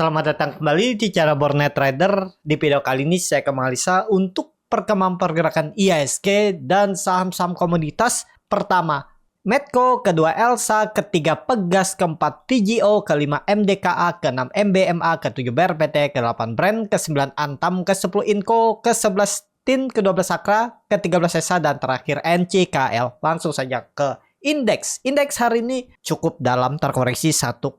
Selamat datang kembali di Cara Bornet Trader. Di video kali ini saya akan menganalisa untuk perkembangan pergerakan IHSG dan saham-saham komoditas. Pertama, Medco, kedua Elsa, ketiga Pegas, keempat TGO, kelima MDKA, keenam MBMA, ketujuh BRPT, ke-8 Brand, ke-9 Antam, ke-10 Inco, ke-11 TIN, ke-12 Sakra, ke-13 ESA, dan terakhir NCKL. Langsung saja ke indeks. Indeks hari ini cukup dalam, terkoreksi 1,6%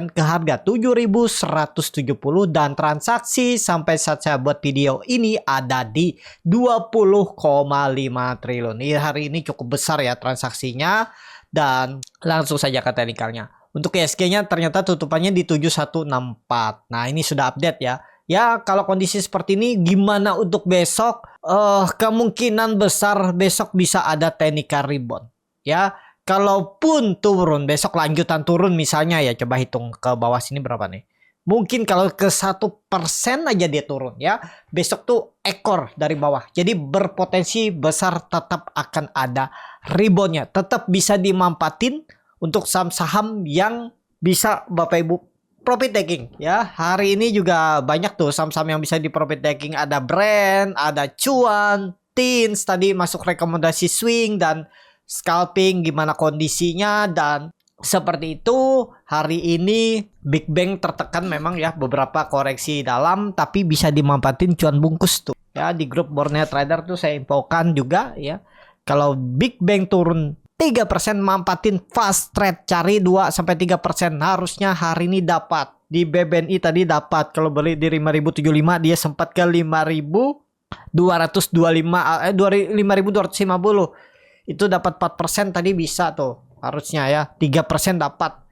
ke harga 7.170 dan transaksi sampai saat saya buat video ini ada di 20,5 triliun. Hari ini cukup besar ya transaksinya, dan langsung saja ke teknikalnya. Untuk IHSG-nya ternyata tutupannya di 7164. Nah, ini sudah update ya. Ya, kalau kondisi seperti ini gimana untuk besok? Kemungkinan besar besok bisa ada technical rebound. Ya, kalaupun turun besok lanjutan turun misalnya ya, coba hitung ke bawah sini berapa nih. Mungkin kalau ke 1% aja dia turun ya, besok tuh ekor dari bawah. Jadi berpotensi besar tetap akan ada reboundnya. Tetap bisa dimanfaatin untuk saham-saham yang bisa Bapak Ibu profit taking ya. Hari ini juga banyak tuh saham-saham yang bisa di profit taking. Ada Brand, ada Cuan, Tins tadi masuk rekomendasi swing dan scalping gimana kondisinya. Dan seperti itu hari ini Big Bang tertekan memang ya, beberapa koreksi dalam tapi bisa dimanfaatin cuan bungkus tuh ya. Di grup Bornet Trader tuh saya infokan juga ya, kalau Big Bang turun 3% manfaatin fast trade, cari 2-3% harusnya hari ini dapat. Di BBNI tadi dapat, kalau beli di 5.075 dia sempat ke 5.250. Itu dapat 4% tadi bisa tuh harusnya ya, 3% dapat.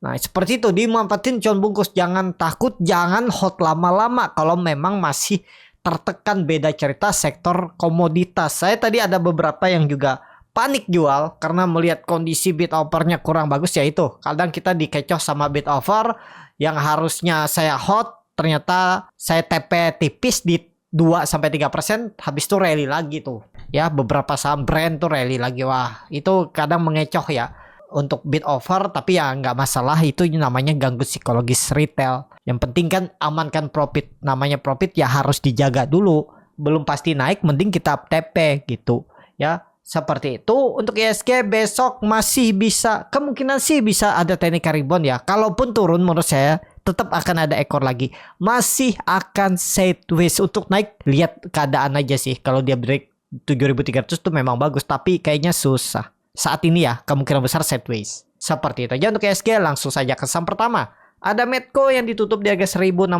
Nah seperti itu, dimanfaatin cuan bungkus. Jangan takut, jangan hold lama-lama kalau memang masih tertekan. Beda cerita sektor komoditas. Saya tadi ada beberapa yang juga panik jual karena melihat kondisi bid offernya kurang bagus ya. Itu kadang kita dikecoh sama bid offer yang harusnya saya hold, ternyata saya TP tipis di 2-3%, habis itu rally lagi tuh ya. Beberapa saham Brand tuh rally lagi. Wah, itu kadang mengecoh ya untuk bid offer, tapi ya nggak masalah, itu namanya ganggu psikologis retail. Yang penting kan amankan profit. Namanya profit ya harus dijaga dulu, belum pasti naik mending kita TP gitu ya. Seperti itu. Untuk IHSG besok masih bisa, kemungkinan sih bisa ada technical rebound ya. Kalaupun turun menurut saya tetap akan ada ekor lagi, masih akan sideways. Untuk naik lihat keadaan aja sih. Kalau dia break 7.300 tuh memang bagus, tapi kayaknya susah saat ini ya. Kemungkinan besar sideways. Seperti itu aja untuk IHSG. Langsung saja ke saham pertama. Ada Medco yang ditutup di harga 1.620,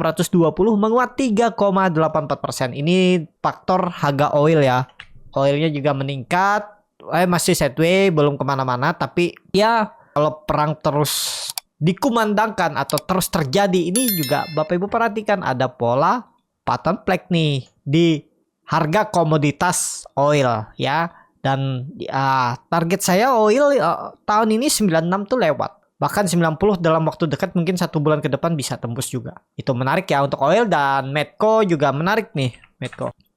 menguat 3,84%. Ini faktor harga oil ya. Oilnya juga meningkat, masih sideways, belum kemana-mana. Tapi ya kalau perang terus dikumandangkan atau terus terjadi, ini juga Bapak Ibu perhatikan ada pola pattern flag nih di harga komoditas oil ya. Dan target saya oil tahun ini 96 tuh lewat, bahkan 90 dalam waktu dekat, mungkin 1 bulan ke depan bisa tembus juga. Itu menarik ya untuk oil. Dan Medco juga menarik nih.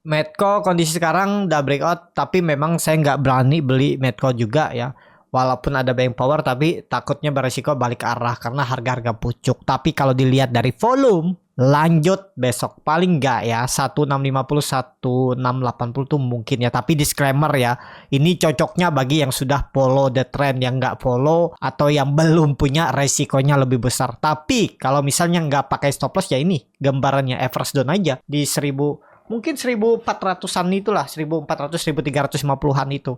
Medco kondisi sekarang udah breakout, tapi memang saya nggak berani beli Medco juga ya. Walaupun ada buying power, tapi takutnya beresiko balik arah karena harga-harga pucuk. Tapi kalau dilihat dari volume, lanjut besok paling nggak ya 1650, 1680 tuh mungkin ya. Tapi disclaimer ya, ini cocoknya bagi yang sudah follow the trend. Yang nggak follow atau yang belum punya, resikonya lebih besar. Tapi kalau misalnya nggak pakai stop loss ya, ini gambarannya average down aja di 1000, mungkin 1400-an itulah, 1400, 1350-an itu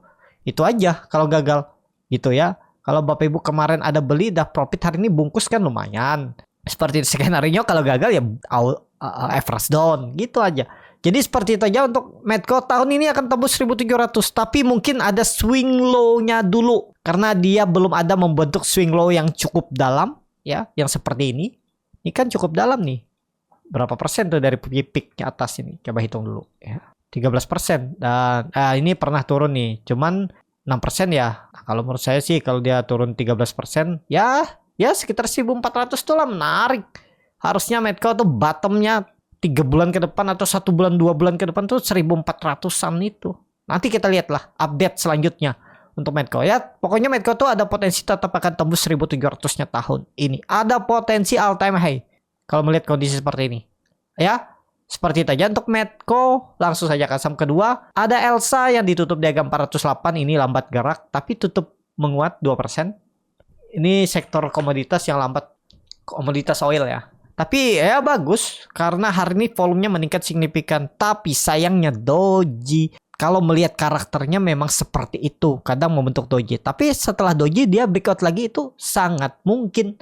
aja kalau gagal gitu ya. Kalau Bapak Ibu kemarin ada beli dah profit, hari ini bungkus kan lumayan. Seperti skenario kalau gagal ya average down gitu aja. Jadi seperti itu aja untuk Medco. Tahun ini akan tembus 1.700, tapi mungkin ada swing low-nya dulu karena dia belum ada membentuk swing low yang cukup dalam ya, yang seperti ini. Ini kan cukup dalam nih. Berapa persen tuh dari peak ke atas ini? Coba hitung dulu ya. 13%. Dan ini pernah turun nih, cuman 6% ya. Nah, kalau menurut saya sih kalau dia turun 13% ya sekitar 1.400 tuh lah menarik. Harusnya Medco tuh bottomnya 3 bulan ke depan atau 1 bulan 2 bulan ke depan tuh 1.400-an itu. Nanti kita lihatlah update selanjutnya untuk Medco ya. Pokoknya Medco tuh ada potensi tetap akan tembus 1.700-nya tahun ini. Ada potensi all time high. kalau melihat kondisi seperti ini. Ya, seperti itu aja untuk Medco. Langsung saja ke saham kedua. Ada Elsa yang ditutup di harga 408, ini lambat gerak tapi tutup menguat 2%. Ini sektor komoditas yang lambat, komoditas oil ya. Tapi ya bagus karena hari ini volumenya meningkat signifikan. Tapi sayangnya doji, kalau melihat karakternya memang seperti itu, kadang membentuk doji. Tapi setelah doji dia breakout lagi itu sangat mungkin.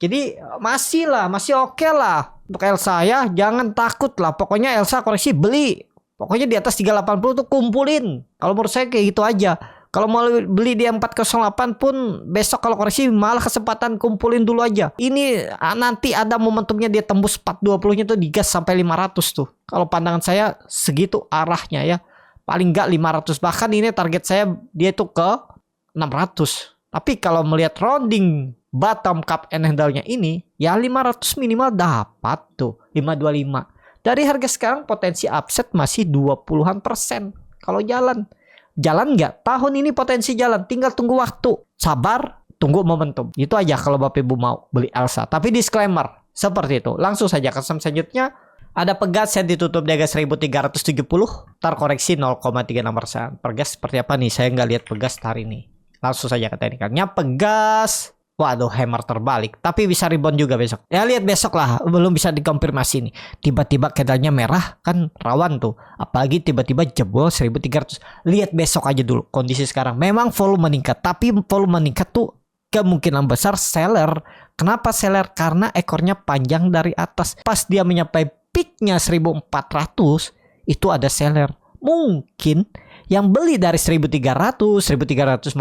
Jadi masih oke lah. Untuk Elsa ya jangan takut lah. Pokoknya Elsa koreksi beli. Pokoknya di atas 380 tuh kumpulin. Kalau menurut saya kayak gitu aja. Kalau mau beli di 408 pun besok kalau koreksi malah kesempatan kumpulin dulu aja. Ini nanti ada momentumnya dia tembus 420-nya tuh digas sampai 500 tuh. Kalau pandangan saya segitu arahnya ya. Paling enggak 500. Bahkan ini target saya dia tuh ke 600. Tapi kalau melihat rounding bottom cup and handle-nya ini ya 500 minimal dapat tuh 525. Dari harga sekarang potensi upset masih 20-an persen. Kalau jalan nggak? Tahun ini potensi jalan, tinggal tunggu waktu. Sabar, tunggu momentum. Itu aja kalau Bapak Ibu mau beli Elsa. Tapi disclaimer, seperti itu. Langsung saja ke saham selanjutnya. Ada Pegas yang ditutup di harga 1370. Terkoreksi 0,36%. Pegas seperti apa nih? Saya nggak lihat Pegas hari ini. Langsung saja ke teknikalnya. Pegas. Waduh, hammer terbalik. Tapi bisa rebound juga besok. Ya lihat besok lah. Belum bisa dikonfirmasi nih. Tiba-tiba candlenya merah kan rawan tuh. Apalagi tiba-tiba jebol 1300. Lihat besok aja dulu kondisi sekarang. Memang volume meningkat. Tapi volume meningkat tuh kemungkinan besar seller. Kenapa seller? Karena ekornya panjang dari atas. Pas dia mencapai peaknya 1400. Itu ada seller. Mungkin yang beli dari 1300, 1350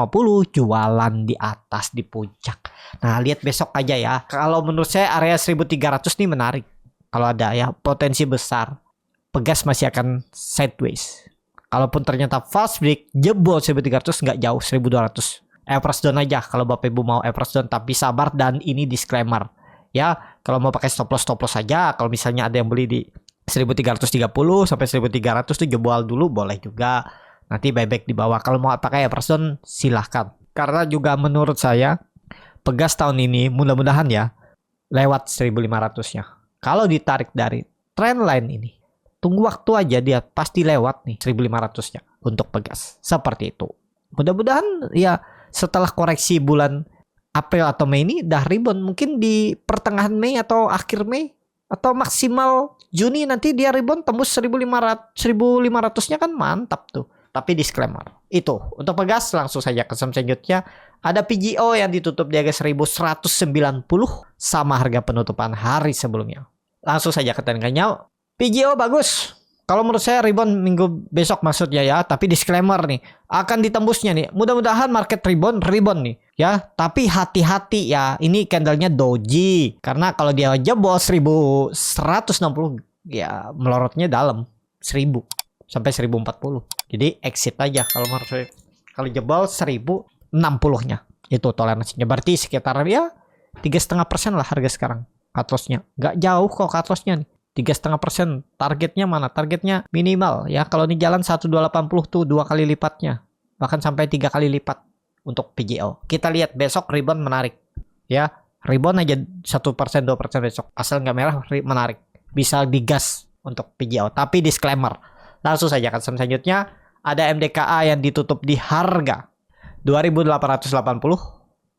jualan di atas di puncak. Nah, lihat besok aja ya. Kalau menurut saya area 1300 nih menarik. Kalau ada ya potensi besar. Pegas masih akan sideways. Kalaupun ternyata false break jebol 1300 nggak jauh 1200. Average down aja kalau Bapak Ibu mau average down, tapi sabar dan ini disclaimer. Ya, kalau mau pakai stop loss aja. Kalau misalnya ada yang beli di 1330 sampai 1300 tuh jebol dulu boleh juga. Nanti buyback di bawah. Kalau mau pakai average down silahkan. Karena juga menurut saya Pegas tahun ini mudah-mudahan ya lewat 1500-nya. Kalau ditarik dari trend line ini, tunggu waktu aja dia pasti lewat nih 1500-nya untuk Pegas. Seperti itu. Mudah-mudahan ya setelah koreksi bulan April atau Mei ini dah rebound. Mungkin di pertengahan Mei atau akhir Mei atau maksimal Juni nanti dia rebound tembus 1500-nya kan mantap tuh. Tapi disclaimer. Itu untuk Pegas. Langsung saja ke saham selanjutnya. Ada PGO yang ditutup di harga 1190 sama harga penutupan hari sebelumnya. Langsung saja ke teknikalnya. PGO bagus. Kalau menurut saya rebound minggu besok maksudnya ya. Tapi disclaimer nih. Akan ditembusnya nih. Mudah-mudahan market rebound nih. Ya. Tapi hati-hati ya. Ini candlenya doji. Karena kalau dia jebol 1160. Ya melorotnya dalam. 1000. Sampai 1040. Jadi exit aja kalau menurut saya. Kalau jebol 1060-nya. Itu toleransinya. Berarti sekitar ya 3,5% lah harga sekarang. Cut loss-nya. Nggak jauh kok cut loss-nya nih. 3,5%. Targetnya mana? Targetnya minimal. Ya kalau ini jalan 1280 tuh 2 kali lipatnya. Bahkan sampai 3 kali lipat untuk PGO. Kita lihat besok rebound menarik. Ya rebound aja 1%, 2% besok. Asal nggak merah menarik. Bisa digas untuk PGO. Tapi disclaimer. Langsung saja ke saham selanjutnya. Ada MDKA yang ditutup di harga 2.880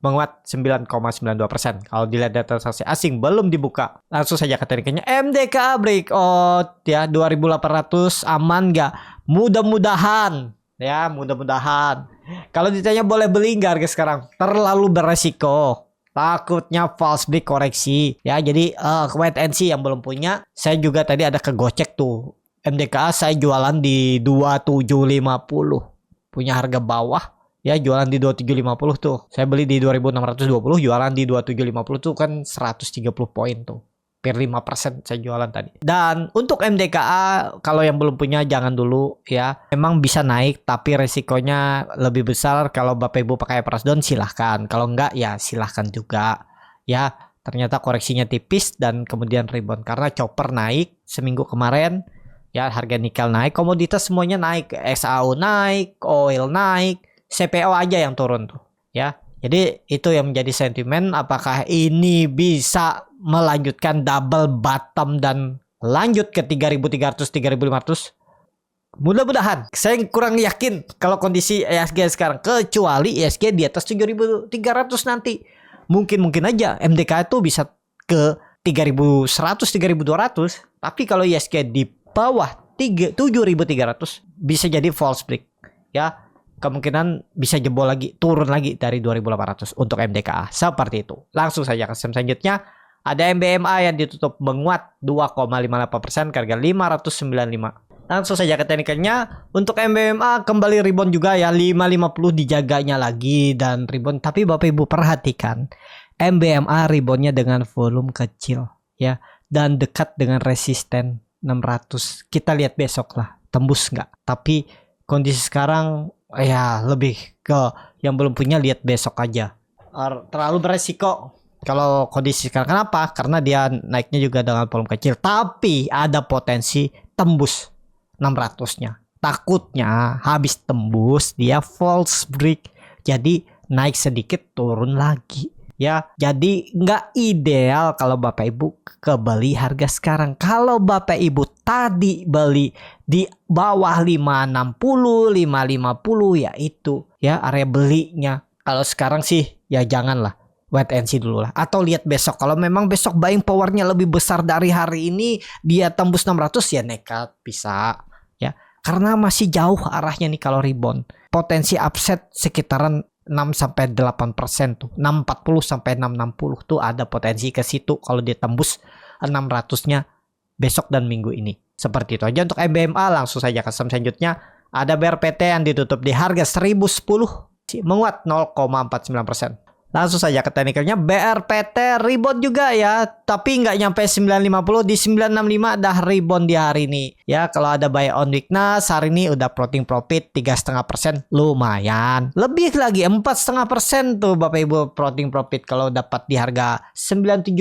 menguat 9,92%. Kalau dilihat data transaksi asing belum dibuka. Langsung saja ke tekniknya. MDKA breakout ya 2.800 aman nggak? Mudah-mudahan ya mudah-mudahan. Kalau ditanya boleh beli nggak harga sekarang? Terlalu beresiko. Takutnya false break koreksi ya. Jadi wait and see yang belum punya. Saya juga tadi ada kegocek tuh. MDKA saya jualan di 2750. Punya harga bawah. Ya jualan di 2750 tuh. Saya beli di 2620. Jualan di 2750 tuh kan 130 poin tuh. Per 5% saya jualan tadi. Dan untuk MDKA kalau yang belum punya jangan dulu ya. Memang bisa naik tapi resikonya lebih besar. Kalau Bapak Ibu pakai price down silahkan. Kalau enggak ya silahkan juga. Ya ternyata koreksinya tipis dan kemudian rebound. Karena chopper naik seminggu kemarin. Ya harga nikel naik, komoditas semuanya naik, SAO naik, oil naik, CPO aja yang turun tuh. Ya, Jadi itu yang menjadi sentimen, apakah ini bisa melanjutkan double bottom dan lanjut ke 3.300 3.500? Mudah-mudahan. Saya kurang yakin kalau kondisi IHSG sekarang, kecuali IHSG di atas 7.300 nanti. Mungkin aja MDK itu bisa ke 3.100 3.200, tapi kalau IHSG di bawah 7.300 bisa jadi false break ya. Kemungkinan bisa jebol lagi, turun lagi dari 2.800 untuk MDKA. Seperti itu. Langsung saja ke selanjutnya. Ada MBMA yang ditutup menguat 2,58% ke harga 595. Langsung saja ke teknikalnya. Untuk MBMA kembali rebound juga ya, 550 dijaganya lagi dan rebound. Tapi Bapak Ibu perhatikan, MBMA reboundnya dengan volume kecil ya, dan dekat dengan resisten 600. Kita lihat besok lah, tembus nggak. Tapi kondisi sekarang ya lebih ke yang belum punya, lihat besok aja. Terlalu beresiko kalau kondisi sekarang. Kenapa? Karena dia naiknya juga dengan volume kecil, tapi ada potensi tembus 600-nya. Takutnya habis tembus dia false break, jadi naik sedikit turun lagi ya. Jadi nggak ideal kalau Bapak Ibu kebeli harga sekarang. Kalau Bapak Ibu tadi beli di bawah 560 550 ya itu ya area belinya. Kalau sekarang sih ya janganlah, wait and see dulu lah, atau lihat besok. Kalau memang besok buying powernya lebih besar dari hari ini, dia tembus 600 ya nekat bisa ya, karena masih jauh arahnya nih. Kalau rebound potensi upset sekitaran 6-8% tuh, 640 sampai 660 tuh ada potensi ke situ kalau dia tembus 600-nya besok dan minggu ini. Seperti itu aja untuk MBMA. Langsung saja ke saham selanjutnya. Ada BRPT yang ditutup di harga 1010, menguat 0,49%. Langsung saja ke teknikalnya. BRPT rebound juga ya, tapi nggak nyampe 950, di 965 dah rebound di hari ini ya. Kalau ada buy on weakness hari ini udah floating profit 3,5%, lumayan. Lebih lagi 4,5% tuh Bapak Ibu floating profit kalau dapat di harga 970,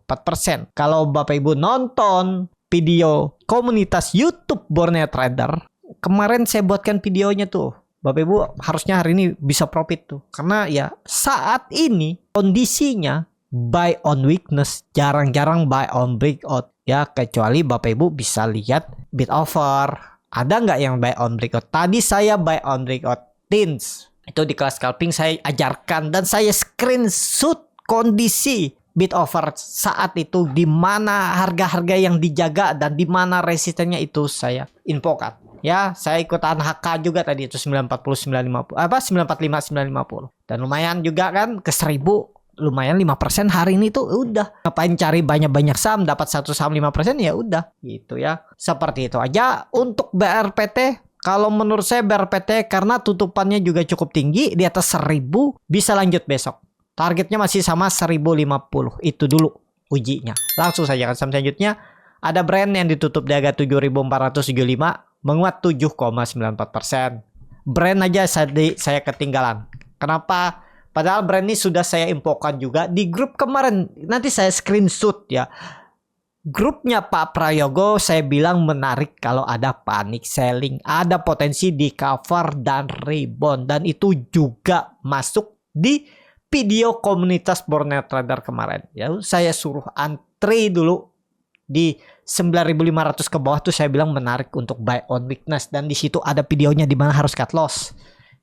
4%. Kalau Bapak Ibu nonton video komunitas YouTube Borneo Trader, kemarin saya buatkan videonya tuh, Bapak Ibu harusnya hari ini bisa profit tuh. Karena ya saat ini kondisinya buy on weakness, jarang-jarang buy on breakout ya. Kecuali Bapak Ibu bisa lihat bid offer. Ada nggak yang buy on breakout? Tadi saya buy on breakout TINS. Itu di kelas scalping saya ajarkan dan saya screenshot kondisi bid offer saat itu, di mana harga-harga yang dijaga dan di mana resistennya, itu saya infokan. Ya, saya ikutan HK juga tadi itu 940 950 945 950. Dan lumayan juga kan ke 1000, lumayan 5% hari ini tuh udah. Ngapain cari banyak-banyak saham, dapat satu saham 5% ya udah gitu ya. Seperti itu aja untuk BRPT. Kalau menurut saya BRPT karena tutupannya juga cukup tinggi di atas 1000, bisa lanjut besok. Targetnya masih sama 1050. Itu dulu ujinya. Langsung saja ke saham selanjutnya. Ada brand yang ditutup di harga 7475, menguat 7,94%. Brand aja saya ketinggalan. Kenapa? Padahal brand ini sudah saya infokan juga di grup kemarin. Nanti saya screenshot ya. Grupnya Pak Prayogo saya bilang menarik kalau ada panic selling. Ada potensi di cover dan rebound. Dan itu juga masuk di video komunitas Borneo Trader kemarin. Ya, saya suruh antri dulu di 9.500 ke bawah tuh saya bilang menarik untuk buy on weakness, dan di situ ada videonya di mana harus cut loss.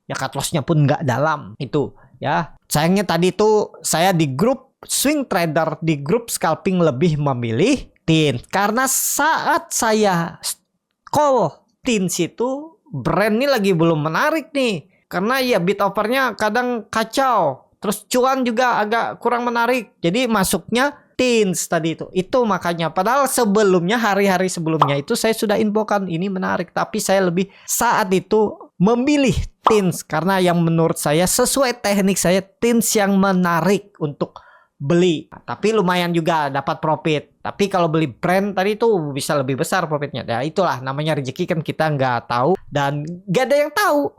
Ya cut lossnya pun nggak dalam itu ya. Sayangnya tadi tuh saya di grup swing trader, di grup scalping lebih memilih TINS karena saat saya call TINS itu brand ini lagi belum menarik nih, karena ya bid offernya kadang kacau, terus cuan juga agak kurang menarik, jadi masuknya TINS tadi itu makanya. Padahal sebelumnya, hari-hari sebelumnya itu saya sudah infokan ini menarik, tapi saya lebih saat itu memilih TINS karena yang menurut saya sesuai teknik saya, TINS yang menarik untuk beli. Tapi lumayan juga dapat profit. Tapi kalau beli brand tadi itu bisa lebih besar profitnya. Ya itulah namanya rezeki, kan kita nggak tahu dan nggak ada yang tahu.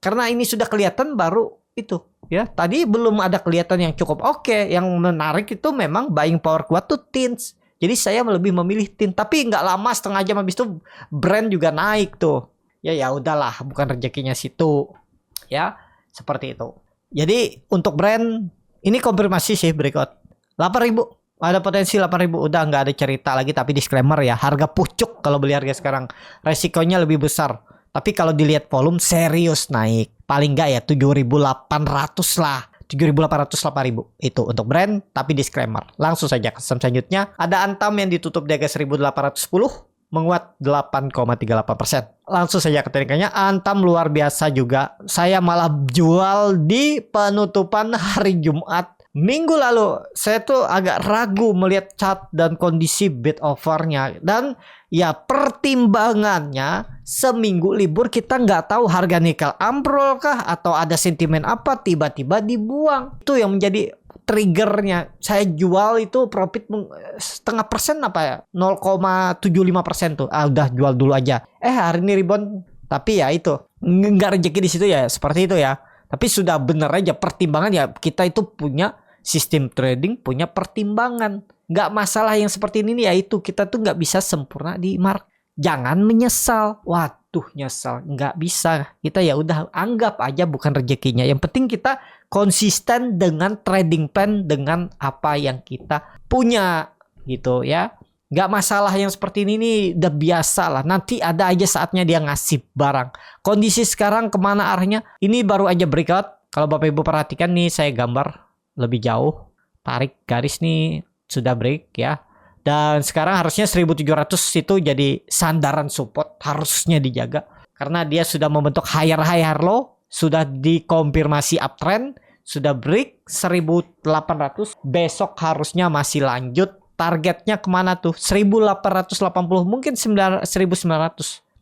Karena ini sudah kelihatan baru itu. Ya, tadi belum ada kelihatan yang cukup oke. Yang menarik itu memang buying power kuat tuh TINS. Jadi saya lebih memilih TINS. Tapi nggak lama, setengah jam habis itu brand juga naik tuh. Ya udahlah, bukan rezekinya situ. Ya, seperti itu. Jadi untuk brand ini konfirmasi sih breakout 8.000. Ada potensi 8.000, udah nggak ada cerita lagi. Tapi disclaimer ya, harga pucuk kalau beli harga sekarang, resikonya lebih besar. Tapi kalau dilihat volume serius naik, paling nggak ya 7.800 lah, 7.800 8.000 itu untuk brand. Tapi disclaimer, langsung saja ke selanjutnya. Ada Antam yang ditutup di harga 1.810, menguat 8,38%. Langsung saja ke teknikanya. Antam luar biasa juga. Saya malah jual di penutupan hari Jumat minggu lalu. Saya tuh agak ragu melihat chart dan kondisi bid offernya. Dan ya pertimbangannya, seminggu libur kita nggak tahu harga nikel ambrol kah atau ada sentimen apa tiba-tiba dibuang. Itu yang menjadi triggernya. Saya jual itu profit setengah persen apa ya, 0,75% tuh. Udah jual dulu aja. Hari ini rebound. Tapi ya itu nggak rezeki di situ ya, seperti itu ya. Tapi sudah bener aja pertimbangan ya, kita itu punya sistem trading, punya pertimbangan. Nggak masalah yang seperti ini ya, itu kita tuh nggak bisa sempurna di market. Jangan menyesal. Waduh, nyesal nggak bisa. Kita ya udah anggap aja bukan rezekinya. Yang penting kita konsisten dengan trading plan, dengan apa yang kita punya gitu ya. Nggak masalah yang seperti ini nih, udah biasa lah. Nanti ada aja saatnya dia ngasih barang. Kondisi sekarang kemana arahnya? Ini baru aja breakout. Kalau Bapak Ibu perhatikan nih, saya gambar lebih jauh. Tarik garis nih, sudah break ya. Dan sekarang harusnya 1.700 itu jadi sandaran support. Harusnya dijaga. Karena dia sudah membentuk higher high, higher low. Sudah dikonfirmasi uptrend. Sudah break 1.800. Besok harusnya masih lanjut. Targetnya kemana tuh? 1.880, mungkin 1.900.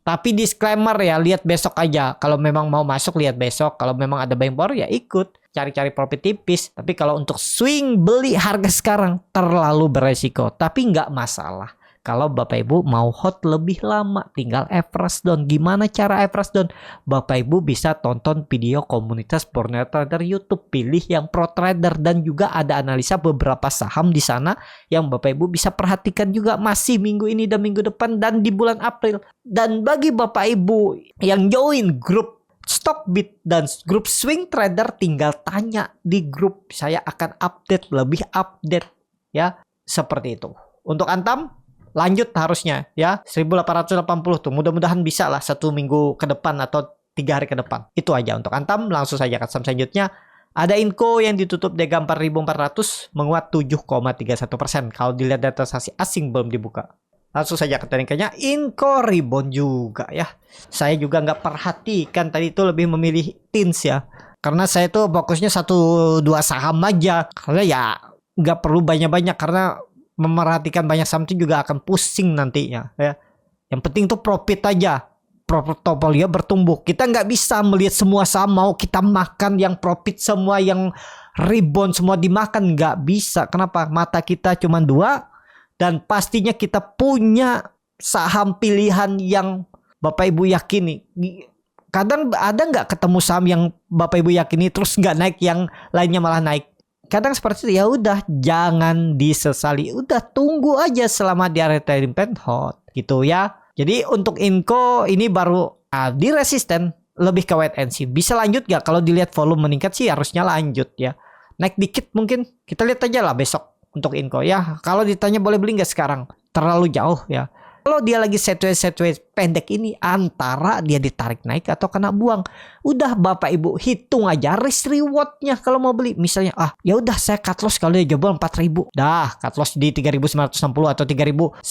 Tapi disclaimer ya, lihat besok aja. Kalau memang mau masuk, lihat besok. Kalau memang ada buying power ya ikut. Cari-cari profit tipis. Tapi kalau untuk swing beli harga sekarang terlalu beresiko. Tapi nggak masalah. Kalau Bapak Ibu mau hot lebih lama, tinggal average down. Gimana cara average down? Bapak Ibu bisa tonton video komunitas Borneo Trader YouTube. Pilih yang pro trader dan juga ada analisa beberapa saham di sana yang Bapak Ibu bisa perhatikan juga masih minggu ini dan minggu depan dan di bulan April. Dan bagi Bapak Ibu yang join grup Stockbit dan grup Swing Trader, tinggal tanya di grup. Saya akan update, lebih update ya, seperti itu. Untuk Antam lanjut harusnya ya 1.880 tuh, mudah-mudahan bisa lah 1 minggu ke depan atau 3 hari ke depan. Itu aja untuk Antam. Langsung saja ke saham selanjutnya. Ada Inco yang ditutup di 4.400, menguat 7,31%. Kalau dilihat data transaksi asing belum dibuka. Langsung saja ke teknikanya. Inco rebound juga ya. Saya juga nggak perhatikan tadi itu, lebih memilih TINS ya. Karena saya tuh fokusnya 1-2 saham aja. Karena ya nggak perlu banyak-banyak, karena memerhatikan banyak saham itu juga akan pusing nantinya ya. Yang penting tuh profit aja, portofolio bertumbuh. Kita nggak bisa melihat semua saham mau kita makan yang profit semua, yang rebound semua dimakan, nggak bisa. Kenapa? Mata kita cuma 2 dan pastinya kita punya saham pilihan yang Bapak Ibu yakini. Kadang ada nggak ketemu saham yang Bapak Ibu yakini terus nggak naik, yang lainnya malah naik. Kadang seperti itu. Ya udah, jangan disesali. Udah tunggu aja selama di area trading plan hot gitu ya. Jadi untuk Inco ini baru di resisten, lebih ke wait and see. Bisa lanjut gak? Kalau dilihat volume meningkat sih harusnya lanjut ya. Naik dikit mungkin. Kita lihat aja lah besok untuk Inco ya. Kalau ditanya boleh beli nggak sekarang, terlalu jauh ya. Kalau dia lagi sideways pendek ini, antara dia ditarik naik atau kena buang. Udah Bapak Ibu hitung aja risk rewardnya kalau mau beli. Misalnya ya udah saya cut loss kalau dia jebol 4.000. Dah cut loss di 3.960 atau 3.950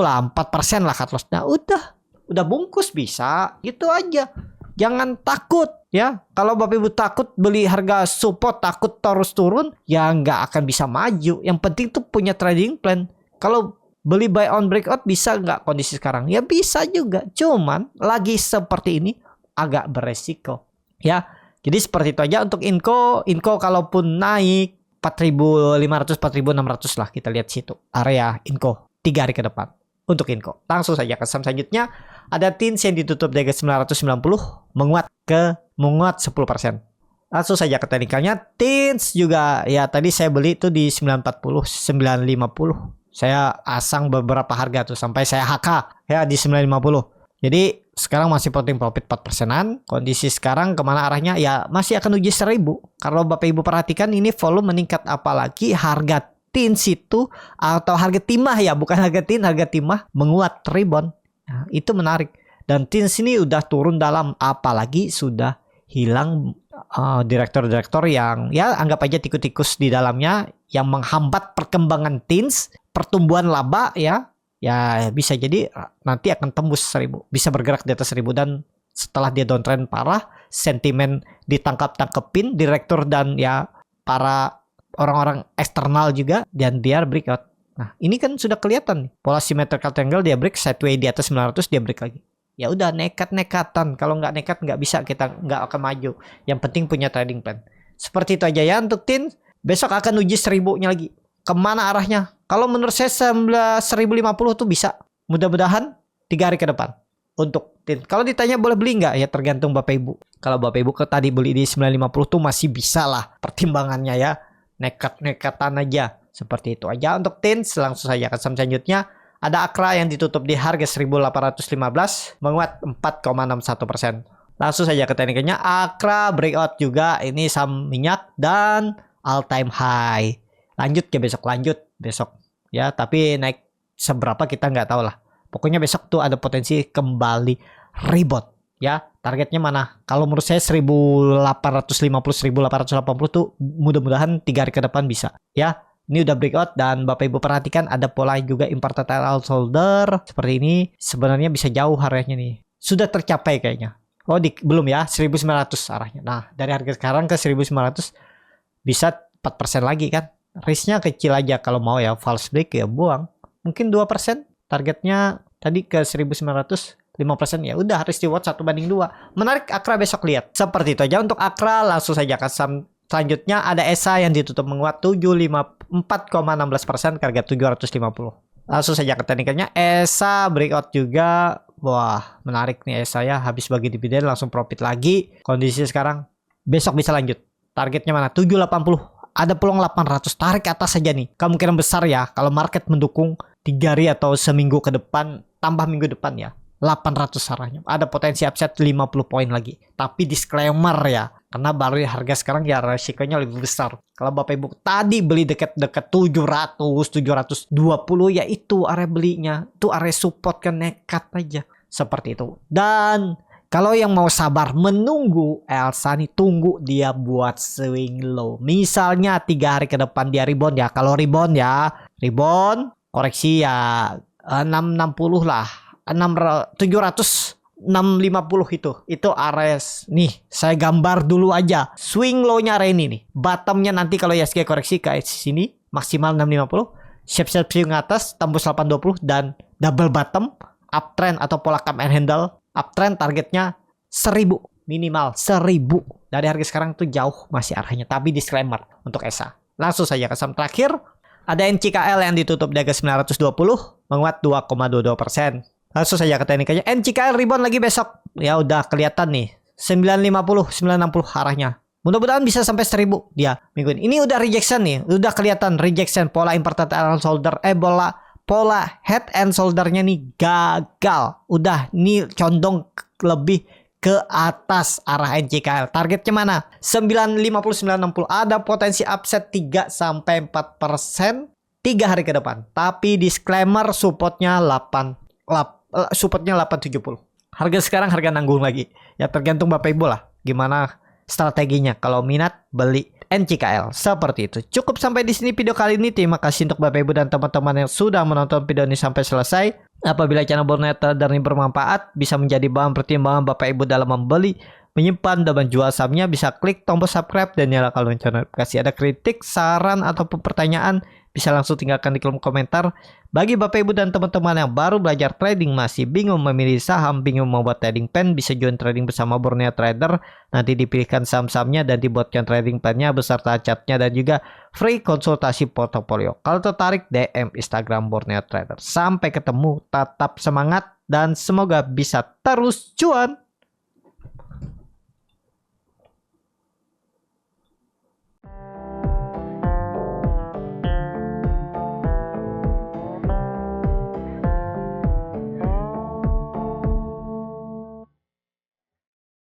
lah, 4% lah cut loss. Nah udah bungkus bisa gitu aja. Jangan takut ya. Kalau Bapak Ibu takut beli harga support, takut terus turun, ya nggak akan bisa maju. Yang penting tuh punya trading plan. Kalau beli buy on breakout bisa nggak kondisi sekarang? Ya bisa juga. Cuman lagi seperti ini agak beresiko. Ya. Jadi seperti itu aja untuk Inco. Inco kalaupun naik 4.500, 4.600 lah. Kita lihat situ. Area Inco 3 hari ke depan. Untuk Inco. Langsung saja ke saham selanjutnya. Ada TINS yang ditutup dari 990. Menguat 10%. Langsung saja ke teknikalnya. TINS juga ya tadi saya beli itu di 940, 950. Saya asang beberapa harga tuh sampai saya HK ya di 950. Jadi sekarang masih floating profit 4%-an. Kondisi sekarang kemana arahnya? Ya masih akan uji 1000. Kalau Bapak Ibu perhatikan ini volume meningkat, apalagi harga TINS itu atau harga timah ya, bukan harga TIN, harga timah menguat rebound. Nah, itu menarik. Dan TINS ini udah turun dalam, apalagi sudah hilang direktur-direktur yang ya anggap aja tikus-tikus di dalamnya yang menghambat perkembangan TINS, pertumbuhan laba ya. Ya bisa jadi nanti akan tembus 1000, bisa bergerak di atas 1000, dan setelah dia downtrend parah, sentimen ditangkap-tangkepin direktur dan ya para orang-orang eksternal juga, dan dia breakout. Nah ini kan sudah kelihatan nih, pola symmetrical triangle dia break sideways di atas 900, dia break lagi. Ya udah nekat-nekatan, kalau nggak nekat nggak bisa, kita nggak akan maju. Yang penting punya trading plan. Seperti itu aja ya untuk TIN. Besok akan uji 1000-nya lagi. Kemana arahnya? Kalau menurut saya 1050 tuh bisa. Mudah-mudahan 3 hari ke depan untuk TIN. Kalau ditanya boleh beli nggak? Ya tergantung Bapak Ibu. Kalau Bapak Ibu tadi beli di 950 tuh masih bisa lah pertimbangannya ya. Nekat-nekatan aja. Seperti itu aja untuk TIN. Langsung saja ke saham selanjutnya. Ada Akra yang ditutup di harga 1815, menguat 4,61%. Langsung saja ke tekniknya. Akra breakout juga, ini saham minyak dan all time high. Lanjut ke besok, lanjut besok ya, tapi naik seberapa kita nggak tahu lah. Pokoknya besok tuh ada potensi kembali rebound ya. Targetnya mana? Kalau menurut saya 1850, 1880 tuh mudah-mudahan 3 hari ke depan bisa ya. Ini udah breakout, dan Bapak Ibu perhatikan ada pola juga imported shoulder seperti ini. Sebenarnya bisa jauh harganya nih. Sudah tercapai kayaknya. Oh belum ya, 1900 arahnya. Nah dari harga sekarang ke 1900 bisa 4% lagi kan. Risknya kecil aja, kalau mau ya false break ya buang. Mungkin 2%. Targetnya tadi ke 1900, 5% ya udah, risk reward 1/2. Menarik Akra, besok lihat. Seperti itu aja untuk Akra. Langsung saja ke saham selanjutnya. Ada ESA yang ditutup menguat 4,16% ke harga 750. Langsung saja ke teknikalnya. ESA breakout juga. Wah menarik nih ESA ya, habis bagi dividen langsung profit lagi. Kondisi sekarang besok bisa lanjut. Targetnya mana? 780. Ada peluang 800, tarik ke atas saja nih. Kemungkinan besar ya kalau market mendukung 3 hari atau seminggu ke depan, tambah minggu depan ya. 800 arahnya. Ada potensi upside 50 poin lagi. Tapi disclaimer ya, karena baru harga sekarang ya resikonya lebih besar. Kalau Bapak Ibu tadi beli dekat-dekat 700, 720 ya itu area belinya. Itu area support, kan nekat aja. Seperti itu. Dan kalau yang mau sabar menunggu Elsa nih, tunggu dia buat swing low. Misalnya 3 hari ke depan dia rebound ya. Kalau rebound ya, rebound koreksi ya 660 lah. 700, 650 itu Ares. Nih, saya gambar dulu aja. Swing low-nya area ini nih. Bottomnya nanti kalau ISG koreksi ke sini maksimal 650. Siap-siap swing atas tembus 820 dan double bottom, uptrend atau pola come and handle. Uptrend targetnya 1000, minimal 1000. Dari harga sekarang tuh jauh masih arahnya, tapi disclaimer untuk ESA. Langsung saja ke saham terakhir. Ada NCKL yang ditutup di harga 920, menguat 2,22%. Langsung saja ke teknikanya. NCKL rebound lagi besok. Ya udah kelihatan nih. 950, 960 arahnya. Mudah-mudahan bisa sampai 1000 dia minggu ini. Ini udah rejection nih. Udah kelihatan rejection pola imported shoulder. Pola head and shoulder-nya nih gagal. Udah nih condong lebih ke atas arah NCKL. Targetnya mana? 950, 960. Ada potensi upset 3-4% 3 hari ke depan. Tapi disclaimer supportnya 870. Harga sekarang harga nanggung lagi. Ya tergantung Bapak Ibu lah gimana strateginya. Kalau minat beli NCKL seperti itu. Cukup sampai di sini video kali ini. Terima kasih untuk Bapak Ibu dan teman-teman yang sudah menonton video ini sampai selesai. Apabila channel Borneo Trader ini bermanfaat, bisa menjadi bahan pertimbangan Bapak Ibu dalam membeli, menyimpan, dan menjual sahamnya, bisa klik tombol subscribe dan nyalakan lonceng notifikasi. Ada kritik, saran, ataupun pertanyaan, bisa langsung tinggalkan di kolom komentar. Bagi Bapak Ibu dan teman-teman yang baru belajar trading, masih bingung memilih saham, bingung membuat trading plan, bisa join trading bersama Borneo Trader. Nanti dipilihkan saham-sahamnya dan dibuatkan trading plan-nya beserta chartnya dan juga free konsultasi portofolio. Kalau tertarik, DM Instagram Borneo Trader. Sampai ketemu, tetap semangat dan semoga bisa terus cuan.